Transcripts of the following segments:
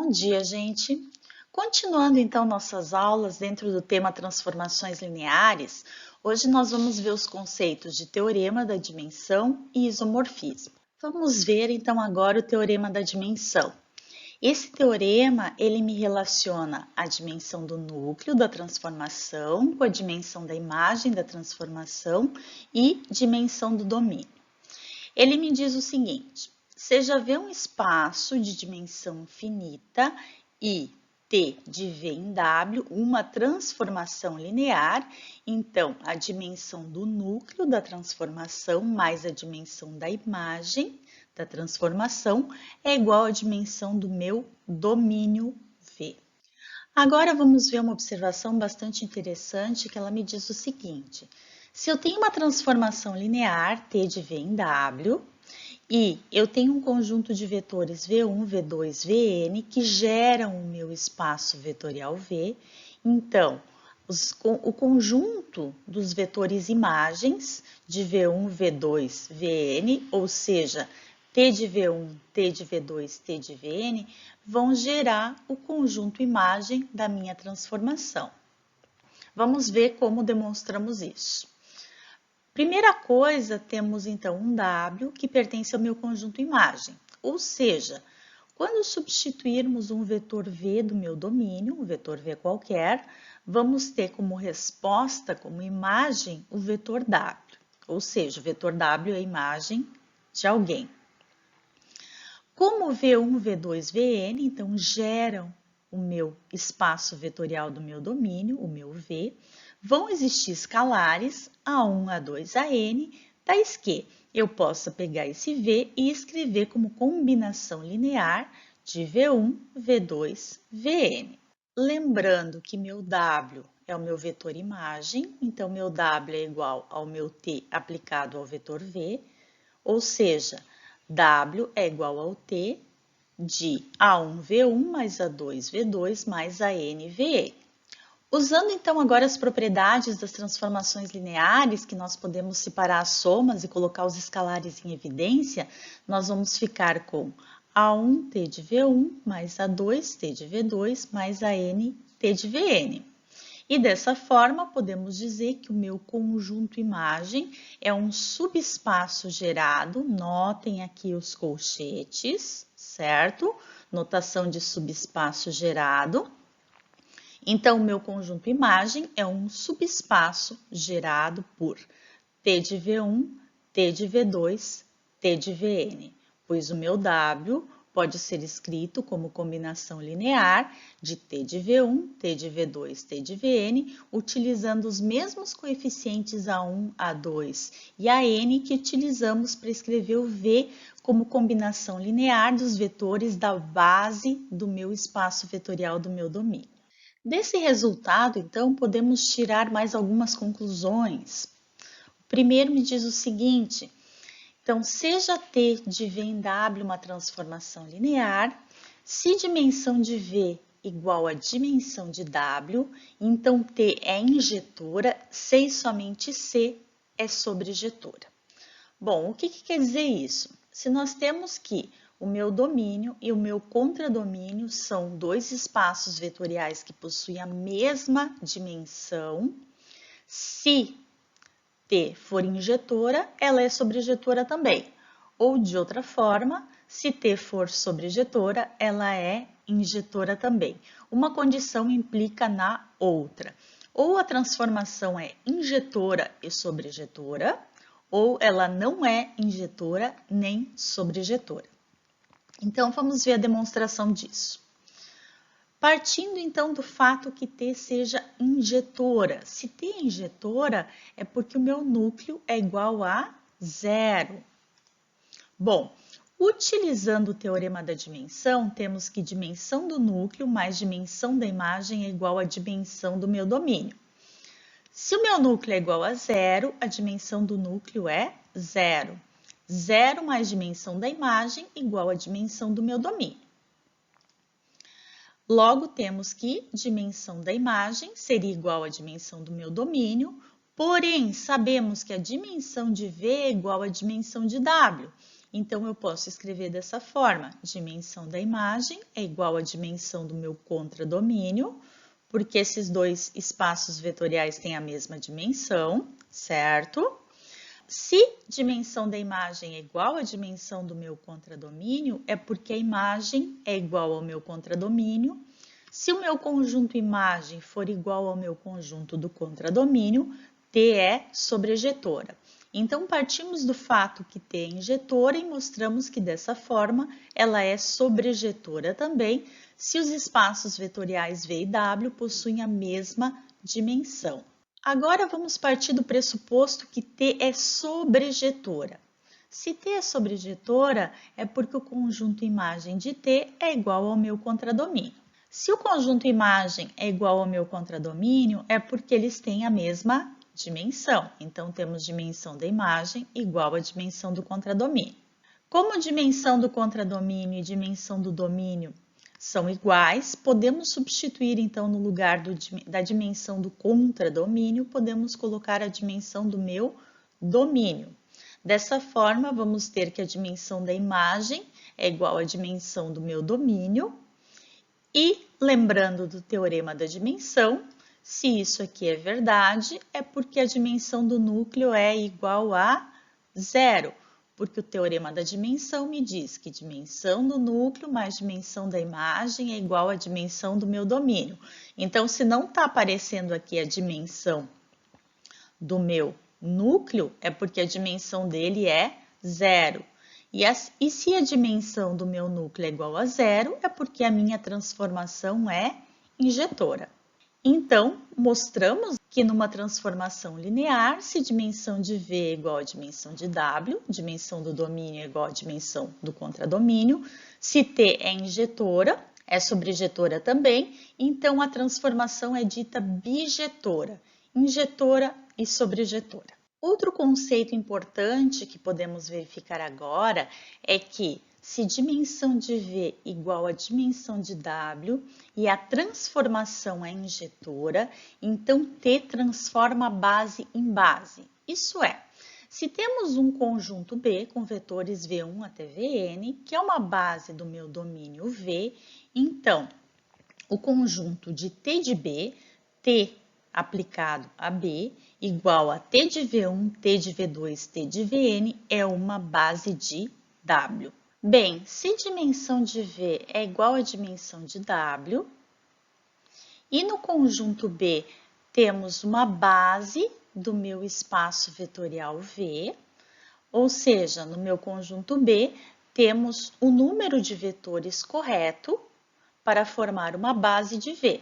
Bom dia, gente! Continuando então nossas aulas dentro do tema transformações lineares, hoje nós vamos ver os conceitos de teorema da dimensão e isomorfismo. Vamos ver então agora o teorema da dimensão. Esse teorema, ele me relaciona a dimensão do núcleo da transformação com a dimensão da imagem da transformação e dimensão do domínio. Ele me diz o seguinte: seja V um espaço de dimensão finita e T de V em W uma transformação linear, então a dimensão do núcleo da transformação mais a dimensão da imagem da transformação é igual à dimensão do meu domínio V. Agora vamos ver uma observação bastante interessante que ela me diz o seguinte: se eu tenho uma transformação linear T de V em W e eu tenho um conjunto de vetores V1, V2, Vn que geram o meu espaço vetorial V, então o conjunto dos vetores imagens de V1, V2, Vn, ou seja, T de V1, T de V2, T de Vn, vão gerar o conjunto imagem da minha transformação. Vamos ver como demonstramos isso. Primeira coisa, temos então um W que pertence ao meu conjunto imagem, ou seja, quando substituirmos um vetor V do meu domínio, um vetor V qualquer, vamos ter como resposta, como imagem, o vetor W, ou seja, o vetor W é a imagem de alguém. Como V1, V2, Vn, então geram o meu espaço vetorial do meu domínio, o meu V, vão existir escalares A1, A2, An, tais que eu possa pegar esse V e escrever como combinação linear de V1, V2, Vn. Lembrando que meu W é o meu vetor imagem, então meu W é igual ao meu T aplicado ao vetor V, ou seja, W é igual ao T de A1V1 mais A2V2 mais ANVN. Usando então agora as propriedades das transformações lineares, que nós podemos separar as somas e colocar os escalares em evidência, nós vamos ficar com A1T de V1 mais A2T de V2 mais ANT de Vn. E dessa forma, podemos dizer que o meu conjunto imagem é um subespaço gerado, notem aqui os colchetes, certo? Notação de subespaço gerado. Então, o meu conjunto imagem é um subespaço gerado por T de V1, T de V2, T de Vn, pois o meu W pode ser escrito como combinação linear de T de V1, T de V2, T de Vn, utilizando os mesmos coeficientes A1, A2 e An que utilizamos para escrever o V como combinação linear dos vetores da base do meu espaço vetorial do meu domínio. Desse resultado, então, podemos tirar mais algumas conclusões. O primeiro me diz o seguinte: então, seja T de V em W uma transformação linear, se dimensão de V igual a dimensão de W, então T é injetora, C e somente C é sobrejetora. Bom, o que quer dizer isso? Se nós temos que o meu domínio e o meu contradomínio são dois espaços vetoriais que possuem a mesma dimensão, se T for injetora, ela é sobrejetora também. Ou, de outra forma, se T for sobrejetora, ela é injetora também. Uma condição implica na outra. Ou a transformação é injetora e sobrejetora, ou ela não é injetora nem sobrejetora. Então, vamos ver a demonstração disso. Partindo então do fato que T seja injetora. Se T é injetora, é porque o meu núcleo é igual a zero. Bom, utilizando o teorema da dimensão, temos que dimensão do núcleo mais dimensão da imagem é igual à dimensão do meu domínio. Se o meu núcleo é igual a zero, a dimensão do núcleo é zero. Zero mais dimensão da imagem igual à dimensão do meu domínio. Logo, temos que dimensão da imagem seria igual à dimensão do meu domínio, porém, sabemos que a dimensão de V é igual à dimensão de W. Então, eu posso escrever dessa forma: dimensão da imagem é igual à dimensão do meu contradomínio, porque esses dois espaços vetoriais têm a mesma dimensão, certo? Se dimensão da imagem é igual à dimensão do meu contradomínio, é porque a imagem é igual ao meu contradomínio. Se o meu conjunto imagem for igual ao meu conjunto do contradomínio, T é sobrejetora. Então, partimos do fato que T é injetora e mostramos que dessa forma ela é sobrejetora também, se os espaços vetoriais V e W possuem a mesma dimensão. Agora vamos partir do pressuposto que T é sobrejetora. Se T é sobrejetora, é porque o conjunto imagem de T é igual ao meu contradomínio. Se o conjunto imagem é igual ao meu contradomínio, é porque eles têm a mesma dimensão. Então, temos dimensão da imagem igual à dimensão do contradomínio. Como dimensão do contradomínio e dimensão do domínio são iguais, podemos substituir, então, no lugar da dimensão do contradomínio, podemos colocar a dimensão do meu domínio. Dessa forma, vamos ter que a dimensão da imagem é igual à dimensão do meu domínio. E, lembrando do teorema da dimensão, se isso aqui é verdade, é porque a dimensão do núcleo é igual a zero, porque o teorema da dimensão me diz que dimensão do núcleo mais dimensão da imagem é igual à dimensão do meu domínio. Então, se não está aparecendo aqui a dimensão do meu núcleo, é porque a dimensão dele é zero. E se a dimensão do meu núcleo é igual a zero, é porque a minha transformação é injetora. Então, mostramos que numa transformação linear, se dimensão de V é igual à dimensão de W, dimensão do domínio é igual à dimensão do contradomínio, se T é injetora, é sobrejetora também, então a transformação é dita bijetora, injetora e sobrejetora. Outro conceito importante que podemos verificar agora é que se dimensão de V igual a dimensão de W e a transformação é injetora, então T transforma base em base. Isso é, se temos um conjunto B com vetores V1 até Vn, que é uma base do meu domínio V, então o conjunto de T de B, T aplicado a B, igual a T de V1, T de V2, T de Vn, é uma base de W. Bem, se dimensão de V é igual à dimensão de W, e no conjunto B temos uma base do meu espaço vetorial V, ou seja, no meu conjunto B temos o número de vetores correto para formar uma base de V.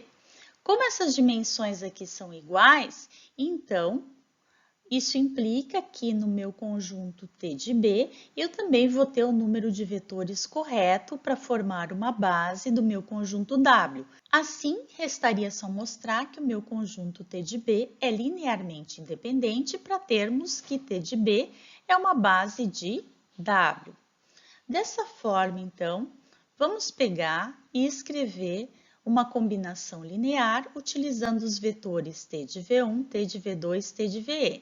Como essas dimensões aqui são iguais, então isso implica que no meu conjunto T de B, eu também vou ter o número de vetores correto para formar uma base do meu conjunto W. Assim, restaria só mostrar que o meu conjunto T de B é linearmente independente para termos que T de B é uma base de W. Dessa forma, então, vamos pegar e escrever uma combinação linear utilizando os vetores T de V1, T de V2, T de Vn.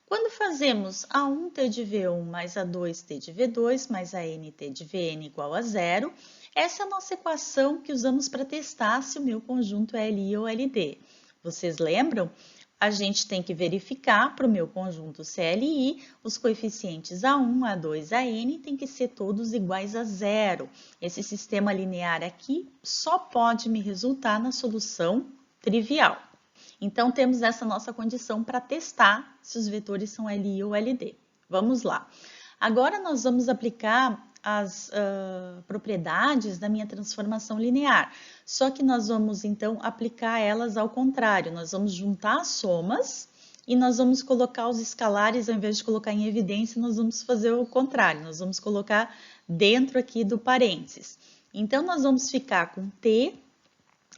Quando fazemos A1T de V1 mais A2T de V2 mais ANT de Vn igual a zero, essa é a nossa equação que usamos para testar se o meu conjunto é LI ou LD. Vocês lembram? A gente tem que verificar para o meu conjunto CLI, os coeficientes A1, A2, AN tem que ser todos iguais a zero. Esse sistema linear aqui só pode me resultar na solução trivial. Então, temos essa nossa condição para testar se os vetores são LI ou LD. Vamos lá. Agora, nós vamos aplicar as propriedades da minha transformação linear. Só que nós vamos, então, aplicar elas ao contrário. Nós vamos juntar as somas e nós vamos colocar os escalares, ao invés de colocar em evidência, nós vamos fazer o contrário. Nós vamos colocar dentro aqui do parênteses. Então, nós vamos ficar com T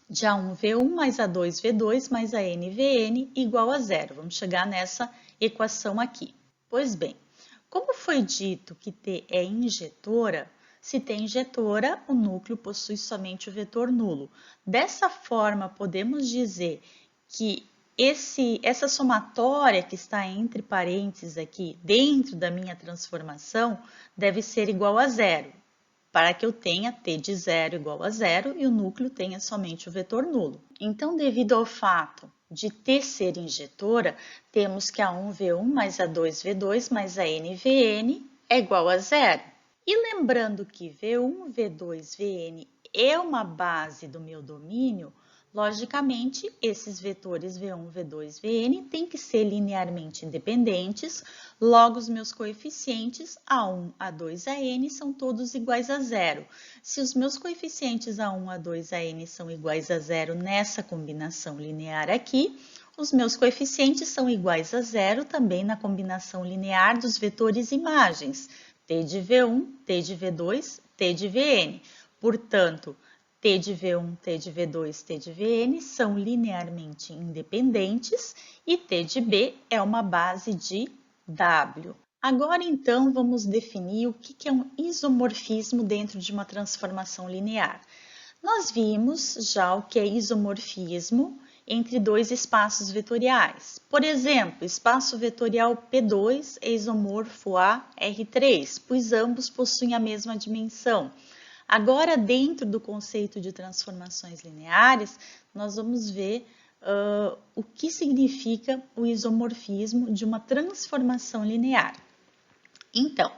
de A1V1 mais A2V2 mais ANVN igual a zero. Vamos chegar nessa equação aqui. Pois bem, como foi dito que T é injetora, se T é injetora, o núcleo possui somente o vetor nulo. Dessa forma, podemos dizer que essa somatória que está entre parênteses aqui, dentro da minha transformação, deve ser igual a zero, para que eu tenha t de zero igual a zero e o núcleo tenha somente o vetor nulo. Então, devido ao fato de t ser injetora, temos que A1V1 mais A2V2 mais a NVN é igual a zero. E lembrando que V1, V2, Vn é uma base do meu domínio, logicamente, esses vetores V1, V2, Vn têm que ser linearmente independentes, logo os meus coeficientes A1, A2, An são todos iguais a zero. Se os meus coeficientes A1, A2, An são iguais a zero nessa combinação linear aqui, os meus coeficientes são iguais a zero também na combinação linear dos vetores imagens, t de V1, t de V2, t de Vn. Portanto, t de V1, t de V2, t de Vn são linearmente independentes e t de B é uma base de W. Agora, então, vamos definir o que é um isomorfismo dentro de uma transformação linear. Nós vimos já o que é isomorfismo entre dois espaços vetoriais. Por exemplo, espaço vetorial P2 é isomorfo a R3, pois ambos possuem a mesma dimensão. Agora, dentro do conceito de transformações lineares, nós vamos ver o que significa o isomorfismo de uma transformação linear. Então,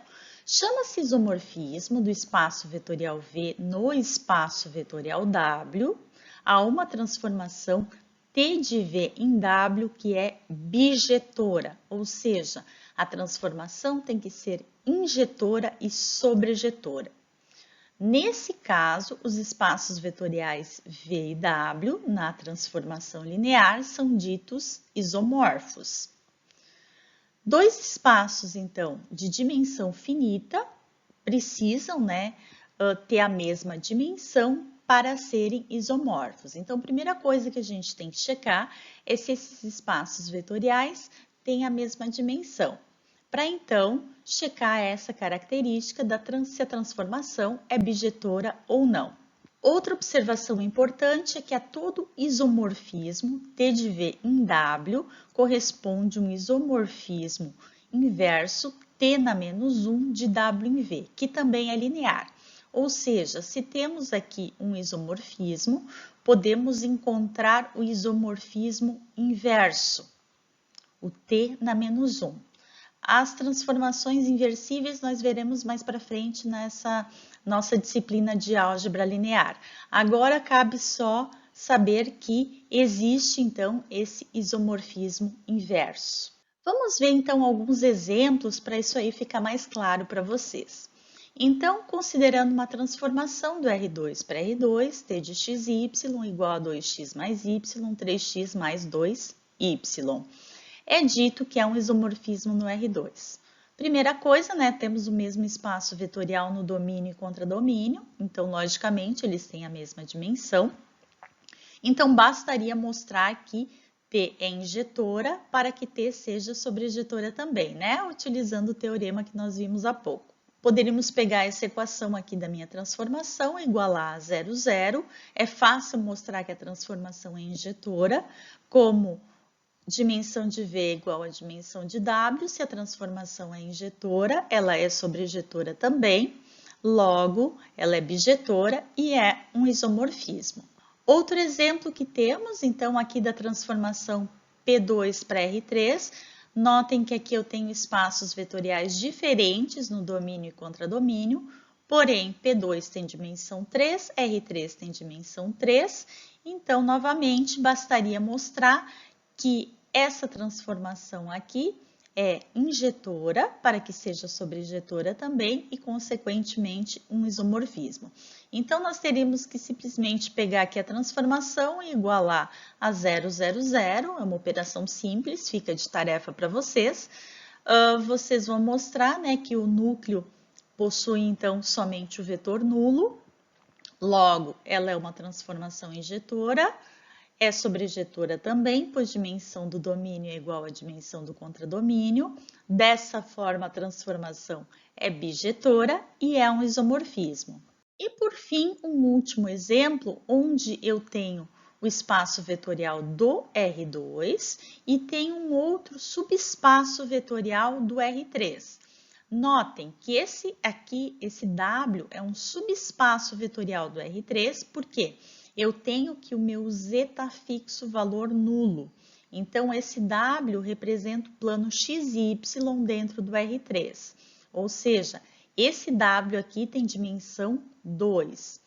chama-se isomorfismo do espaço vetorial V no espaço vetorial W a uma transformação T de V em W que é bijetora, ou seja, a transformação tem que ser injetora e sobrejetora. Nesse caso, os espaços vetoriais V e W na transformação linear são ditos isomorfos. Dois espaços, então, de dimensão finita precisam ter a mesma dimensão para serem isomorfos. Então, a primeira coisa que a gente tem que checar é se esses espaços vetoriais têm a mesma dimensão. Para, então, checar essa característica se a transformação é bijetora ou não. Outra observação importante é que a todo isomorfismo T de V em W corresponde um isomorfismo inverso T na menos 1 de W em V, que também é linear. Ou seja, se temos aqui um isomorfismo, podemos encontrar o isomorfismo inverso, o T na menos 1. As transformações inversíveis nós veremos mais para frente nessa nossa disciplina de álgebra linear. Agora cabe só saber que existe então esse isomorfismo inverso. Vamos ver então alguns exemplos para isso aí ficar mais claro para vocês. Então, considerando uma transformação do R2 para R2, t de xy igual a 2x mais y, 3x mais 2y. É dito que é um isomorfismo no R2. Primeira coisa, temos o mesmo espaço vetorial no domínio e contradomínio, então, logicamente, eles têm a mesma dimensão. Então, bastaria mostrar que T é injetora para que T seja sobrejetora também, utilizando o teorema que nós vimos há pouco. Poderíamos pegar essa equação aqui da minha transformação, igualar a 0, 0. É fácil mostrar que a transformação é injetora, como dimensão de V é igual a dimensão de W, se a transformação é injetora, ela é sobrejetora também, logo, ela é bijetora e é um isomorfismo. Outro exemplo que temos, então, aqui da transformação P2 para R3, notem que aqui eu tenho espaços vetoriais diferentes no domínio e contradomínio, porém, P2 tem dimensão 3, R3 tem dimensão 3, então, novamente, bastaria mostrar que essa transformação aqui é injetora, para que seja sobrejetora também, e, consequentemente, um isomorfismo. Então, nós teríamos que simplesmente pegar aqui a transformação e igualar a 0, 0, 0. É uma operação simples, fica de tarefa para vocês. Vocês vão mostrar que o núcleo possui, então, somente o vetor nulo. Logo, ela é uma transformação injetora. É sobrejetora também, pois dimensão do domínio é igual à dimensão do contradomínio. Dessa forma, a transformação é bijetora e é um isomorfismo. E, por fim, um último exemplo, onde eu tenho o espaço vetorial do R2 e tem um outro subespaço vetorial do R3. Notem que esse W, é um subespaço vetorial do R3, porque eu tenho que o meu Z está fixo valor nulo. Então, esse W representa o plano XY dentro do R3. Ou seja, esse W aqui tem dimensão 2.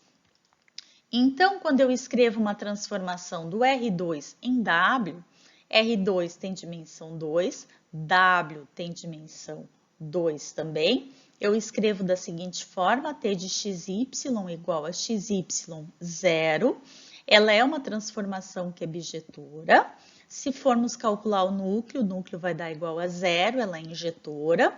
Então, quando eu escrevo uma transformação do R2 em W, R2 tem dimensão 2, W tem dimensão 2 também. Eu escrevo da seguinte forma, T de XY igual a XY 0. Ela é uma transformação que é bijetora. Se formos calcular o núcleo vai dar igual a 0, ela é injetora.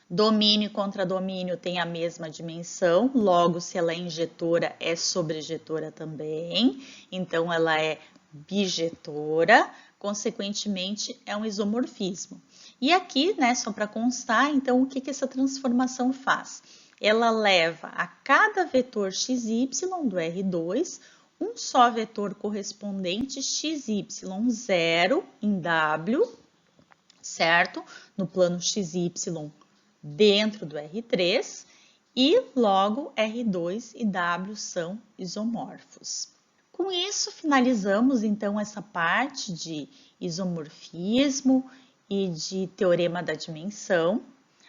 Domínio contra domínio tem a mesma dimensão, logo, se ela é injetora, é sobrejetora também. Então, ela é bijetora, consequentemente, é um isomorfismo. E aqui, né, só para constar, então, o que essa transformação faz? Ela leva a cada vetor xy do R2 um só vetor correspondente xy0 em W, certo? No plano xy dentro do R3 e logo R2 e W são isomorfos. Com isso, finalizamos então essa parte de isomorfismo e de teorema da dimensão.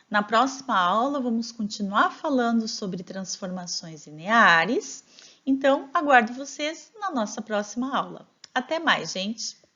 Na próxima aula, vamos continuar falando sobre transformações lineares. Então, aguardo vocês na nossa próxima aula. Até mais, gente!